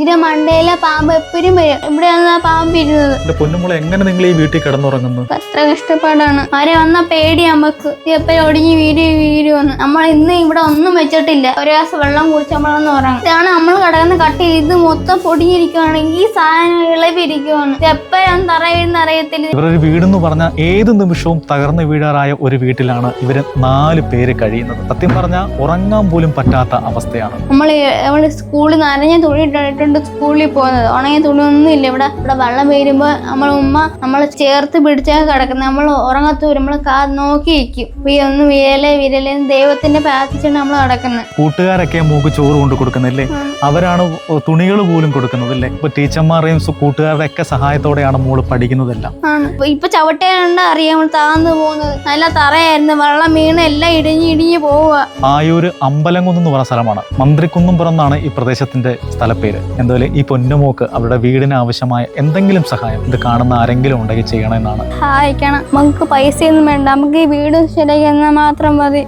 ഇതിന്റെ മണ്ടയിലെ പാമ്പ് എപ്പോഴും വരും. ഇവിടെയാണ് ആ പാമ്പ് ഇരുന്നത്. പൊന്നുമോളെ, എങ്ങനെ നിങ്ങൾ ഈ വീട്ടിൽ കിടന്നുറങ്ങുന്നു? അത്ര കഷ്ടപ്പാടാണ്. ആരെ വന്ന പേടി നമുക്ക്. എപ്പോഴും ഒടിഞ്ഞ് വീഴുവന്ന്. നമ്മൾ ഇന്ന് ഇവിടെ ഒന്നും വെച്ചിട്ടില്ല. ഒരു ഗ്ലാസ് വെള്ളം കുടിച്ച് നമ്മളൊന്ന് ഉറങ്ങും. ഇതാണ് നമ്മൾ കിടക്കുന്ന കട്ടിൽ. ഇത് മൊത്തം പൊടിഞ്ഞിരിക്കുവാണെങ്കിൽ ഈ സാധനം ഇളവിരിക്കുവാണ്. ഇത് എപ്പോഴാണ് തറയുന്ന അറിയത്തില്ല. ഇവരൊരു വീടെന്ന് പറഞ്ഞാൽ ഏത് നിമിഷവും തകർന്നു വീഴാറായ ഒരു വീട്ടിലാണ് ഇവര് 4 പേര് കഴിയുന്നത്. സത്യം പറഞ്ഞാൽ ഉറങ്ങാൻ പോലും പറ്റാത്ത അവസ്ഥയാണ്. നമ്മള് സ്കൂളിൽ നനഞ്ഞ തുണി ഇട്ടിട്ടുണ്ട് സ്കൂളിൽ പോകുന്നത്. ഉണങ്ങിയ തുണി ഒന്നും ഇല്ല. ഇവിടെ വെള്ളം വീഴുമ്പോ നമ്മളെ ഉമ്മ നമ്മളെ ചേർത്ത് പിടിച്ചാൽ കിടക്കുന്നത്. നമ്മൾ ഉറങ്ങത്തൂരും നമ്മൾ നോക്കിയിരിക്കും. ഒന്ന് വിരലെ ദൈവത്തിന്റെ പ്രാർത്ഥിച്ചാണ് നമ്മൾ കിടക്കുന്നത്. കൂട്ടുകാരൊക്കെ മൂക്ക് ചോറ് കൊണ്ട് കൊടുക്കുന്നില്ലേ? അവരാണ് തുണികൾ പോലും കൊടുക്കുന്നതല്ലേ? ഇപ്പൊ ടീച്ചർമാരെയും കൂട്ടുകാരുടെ ഒക്കെ സഹായത്തോടെയാണ് മോള് പഠിക്കുന്നതെല്ലാം. ഇപ്പൊ ചവിട്ടേണ്ട അറിയാം താന്നു പോകുന്നത്. നല്ല തറയായിരുന്നു. വെള്ളം വീണ് എല്ലാം ഇടിഞ്ഞ് പോവുക. ആയൂര് അമ്പലംകുന്ന് എന്ന് പറഞ്ഞ സ്ഥലമാണ്. മന്ത്രിക്കുന്നും പുറന്നാണ് ഈ പ്രദേശത്തിന്റെ സ്ഥലപ്പേര്. എന്തായാലും ഈ പൊന്നുമോക്ക് അവരുടെ വീടിന് ആവശ്യമായ എന്തെങ്കിലും സഹായം ഇത് കാണുന്ന ആരെങ്കിലും ഉണ്ടെങ്കിൽ ചെയ്യണമെന്നാണ്. സഹായിക്കണം. നമുക്ക് പൈസയൊന്നും വേണ്ട. നമുക്ക് ഈ വീട് ശരിയാക്കി എന്നാൽ മാത്രം മതി.